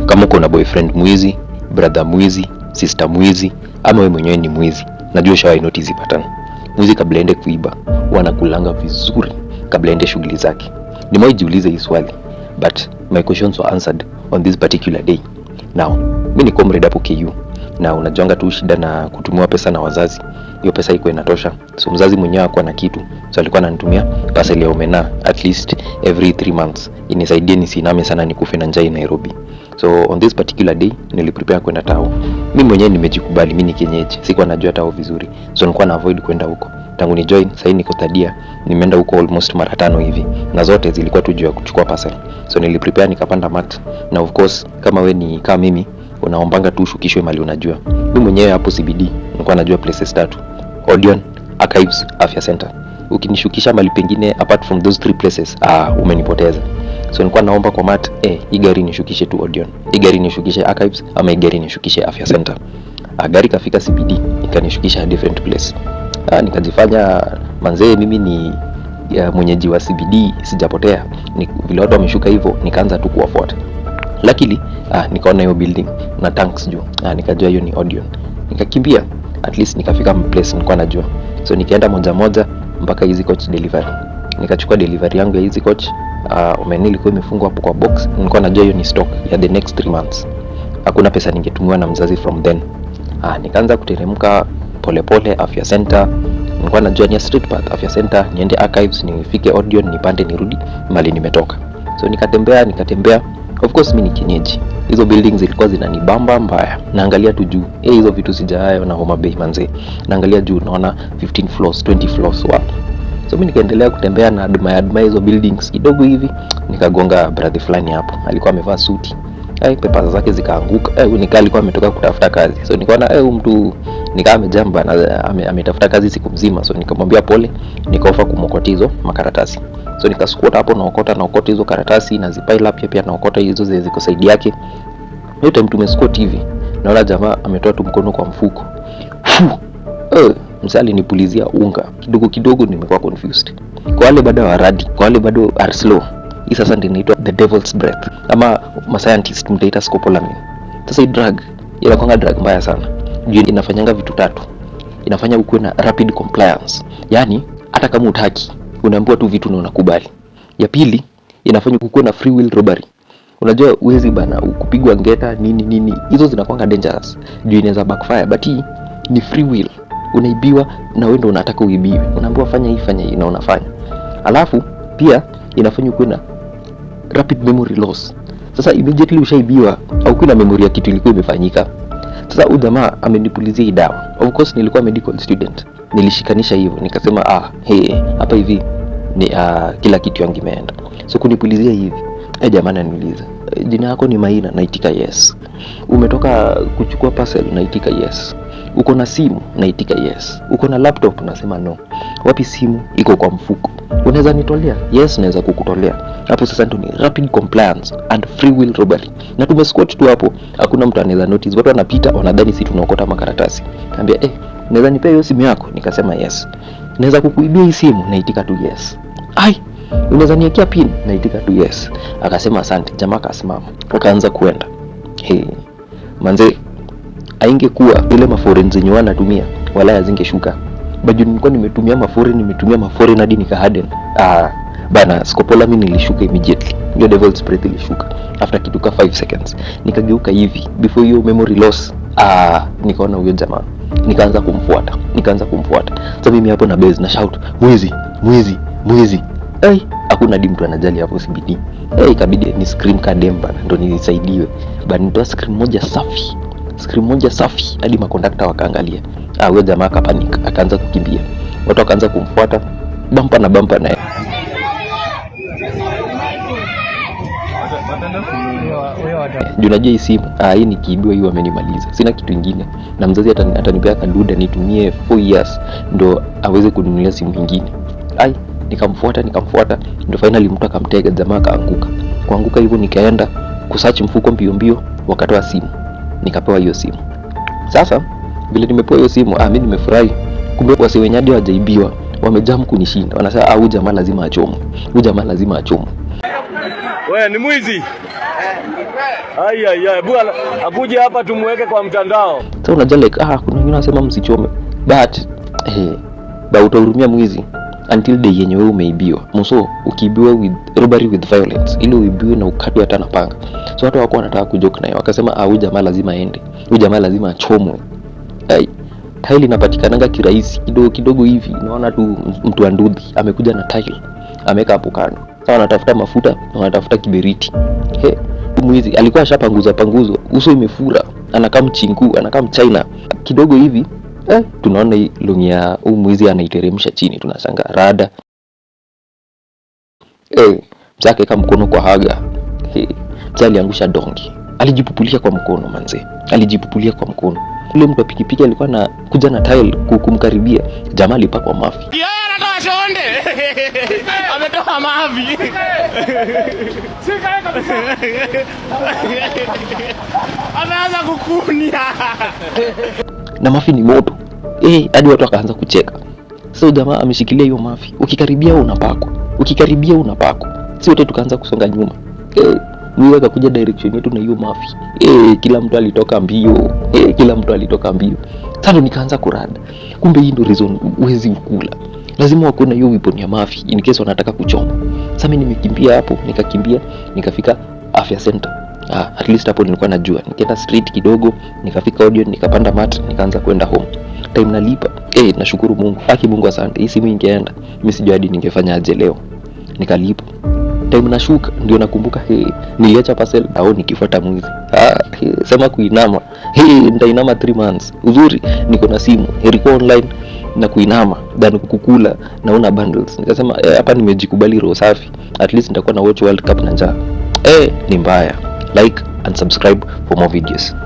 Kama uko na boyfriend mwizi, brother mwizi, sister mwizi, ama wewe mwenyewe ni mwizi, najua ushawahi notice hizi pattern. Mwizi kabla aende kuiba, wanakulanga vizuri kabla aende shughuli zake. Nimewahi jiuliza hii swali, but my questions were answered on this particular day. Now, mimi ni comrade hapo KU. Na unajonga tu shida na kutumiwa pesa na wazazi. Hiyo pesa iko inatosha. So mzazi mwenyewe hakuwa na kitu. So alikuwa ananitumia pesa ile omena at least every 3 months. Inisaidie nisiname sana nikufe na njaa Nairobi. So on this particular day niliprepare kwenda tao. Mimi mwenyewe nimejikubali, mimi ni kienyeji. Sikuwa najua tao vizuri. So nilikuwa na avoid kwenda huko. Tangu ni join, sasa niko tadia, nimeenda huko almost mara 5 hivi. Na zote zilikuwa tu juu ya kuchukua parcel. So niliprepare nikapanda mat. Na of course kama we ni kama mimi unaombanga tu ushukishwe mali unajua. Mimi mwenyewe hapo CBD nilikuwa najua places 3. Odeon, Archives, Afya Center. Ukinishukisha mali pengine apart from those 3 places, umenipoteza. So nilikuwa naomba kwa mat, hii gari nishukishe tu Odeon, hii gari nishukishe Archives, ama hii gari nishukishe Afya Center. Gari kafika CBD ikanishukisha a different place. Nikajifanya manzee mimi ni mwenyeji wa CBD, sijapotea. Vile watu wameshuka hivyo nikaanza tu kuwafuata. Luckily nikaona hiyo building na tanks juu. Nikajua hiyo ni Odeon. Nikakimbia, at least nikafika place nilikuwa najua. So nikaenda moja mpaka Easy Coach delivery. Nikachukua delivery yangu ya Easy Coach. Omena ilikuwa imefungwa hapo kwa box. Nilikuwa najua hiyo ni stock ya the next 3 months. Hakuna pesa ningetumiwa na mzazi from then. Nikaanza kuteremka polepole Afya Center. Nilikuwa najua ni street path Afya Center, niende Archives, nifike Odeon, nipande nirudi mali nimetoka. So nikatembea. Of course mimi ni kienyeji. Hizo buildings zilikuwa zinanibamba mbaya. Naangalia tu juu. Hizo vitu sijayo na Homa Bay manze. Naangalia juu naona 15 floors, 20 floors wapi. So mimi nikaendelea kutembea na admire hizo buildings kidogo hivi. Nikagonga brother fulani hapo. Alikuwa amevaa suti. Pepa zake zikaanguka. Alikuwa ametoka kutafuta kazi. So nikaona huyu mtu nikaa amejamba na ametafuta kazi siku mzima. So nikamwambia pole, nikaofa kumokota hizo makaratasi. So nikasquat hapo naokota hizo karatasi na zipile up pia naokota hizo ziko side yake. Hiyo time tumesquat hivi. Naona jamaa ametoa tu mkono kwa mfuko. Msali nipulizia unga. Kidogo nimekuwa confused. Kwa wale bado waradi, kwa wale bado are slow. Hii sasa ndio inaitwa the devil's breath. Ama scientist mtaita scopolamine. Sasa hii drug inakuanga drug mbaya sana. Juu inafanyanga vitu 3. Inafanya ukuwe na rapid compliance. Yaani hata kama utaki unaambiwa tu vitu na unakubali. Ya pili inafanya ukuwe na free will robbery. Unajua uwezi bana kupigwa ngeta nini hizo zinakuanga dangerous. Juu inaweza backfire, but hii ni free will. Unaibiwa na wewe ndio unataka uibiwe. Unaambiwa fanya hii na unafanya. Alafu pia inafanya ukuwe na rapid memory loss. Sasa immediately ushaibiwa au kuna memory ya kitu ilikuwa imefanyika. Sasa huyu jamaa amenipulizia hii dawa. Of course nilikuwa medical student. Nilishikanisha hivyo nikasema hapa hivi ni kila kitu yangu imeenda. So kunipulizia hivi. Jamaa ananiuliza, jina yako ni Maina? Naitika yes. Umetoka kuchukua parcel? Naitika yes. Uko na simu? Naitika yes. Uko na laptop? Nasema no. Wapi simu? Iko kwa mfuko. Unaweza nitolea? Yes, naweza kukutolea. Hapo sasa ndio ni rapid compliance and free will robbery. Na tumesquat tu hapo, hakuna mtu anaweza notice. Watu wanapita wanadhani sisi tunaokota makaratasi. Niambia, unaweza nipea hiyo simu yako? Nikasema yes. Naweza kukuibia hii simu? Naitika tu yes. Unaweza niwekea pin? Naitika tu yes. Akasema asante. Jamaa akasimama. Akaanza kuenda. Manze aingekuwa ile maforeign zenye wanatumia wala yazingeshuka. Bado nilikuwa nimetumia maforeign hadi nikaharden. Bana scopolamine ilishuka immediately. Hiyo devil's breath ilishuka after kitu ka 5 seconds. Nikageuka hivi before hiyo memory loss. Nikaona huyo jamaa. Nikaanza kumfuata. Sasa mimi hapo na base na shout, "Mwizi." Hakuna mtu anajali hapo CBD. Ikabidi ni scream kadem bana ndo nisaidiwe. Bana nitoa scream moja safi hadi makondakta wakaangalia. Huyo jamaa akapanic, akaanza kukimbia. Watu wakaanza kumfuata bumper na yeye. Unajua hii simu, hii nikiibiwa hiyo amenimaliza. Sina kitu kingine. Na mzazi atanipea kaduda nitumie 4 years ndo aweze kununulia simu nyingine. Nikamfuata ndo finally mtu akamtega, jamaa akaanguka. Kuanguka hivyo nikaenda kusearch mfuko mbio wakatoa simu. Nikapewa hiyo simu. Sasa vile nimepewa hiyo simu, mimi nimefurahi. Kumbe wase wenyadi hawajaibiwa, wamejam kunishinda. Wanasema huyu jamaa lazima achomwe. Wewe ni mwizi. Bwana akuje hapa tumweke kwa mtandao. Sasa unajua like kuna wengine wanasema msichome. But utahurumia mwizi until day yenye wewe umeibiwa. Mso ukiibiwa with robbery with violence, ili uibiwe na ukatwe hata na panga. So watu wako wanataka kujoke naye. Wakasema huyu jamaa lazima aende. Huyu jamaa lazima achomwe. Tile inapatikanaga kirahisi kidogo hivi. Unaona tu mtu andudhi amekuja na tile. Ameka hapo kando. Sasa wanatafuta mafuta na wanatafuta kiberiti. Mwizi alikuwa panguzo, uso imefura, anakaa mchingu, anakaa mchina kidogo hivi. Tunaona hii lungi ya mwizi anaiteremsha chini, tunashangaa rada. Mzake kama mkono kwa haga. Mzee aliangusha dongi. Alijipupulia kwa mkono manze. Alijipupulia kwa mkono. Ule mtu wa pikipiki alikuwa na kuja na tile kumkaribia. Jamaa alipakwa mafi. Anatoa shonde. Ametoa mavi. Anaanza kukunia. Na mafi ni moto. Hadi watu wakaanza kucheka. Sasa jamaa ameshikilia hiyo mafi. Ukikaribia unapakwa. Si wote tukaanza kusonga nyuma. Mwizi akakuja direction yetu na hiyo mafi. Kila mtu alitoka mbio. Sasa nikaanza kurada. Kumbe hii ndio reason uwezi ukula. Lazima wako na hiyo weapon ya mafi in case wanataka kuchoma. Sasa mimi nimekimbia hapo, nikafika afya center. At least hapo nilikuwa najua. Nikaenda street kidogo, nikafika audio, nikapanda mat, nikaanza kwenda home. Time nalipa. Nashukuru Mungu. Mungu asante. Hii simu ingeenda, mimi sijui hadi ningefanya aje leo. Nikalipa. Time nashuka ndio nakumbuka niliacha parcel au nikifuata mwizi. Sema kuinama. Nitainama 3 months. Uzuri niko na simu. Ilikuwa online na kuinama than kukula naona bundles. Nikasema hapa nimejikubali roho safi. At least nitakuwa na watch World Cup na njaa. Ni mbaya. Like and subscribe for more videos.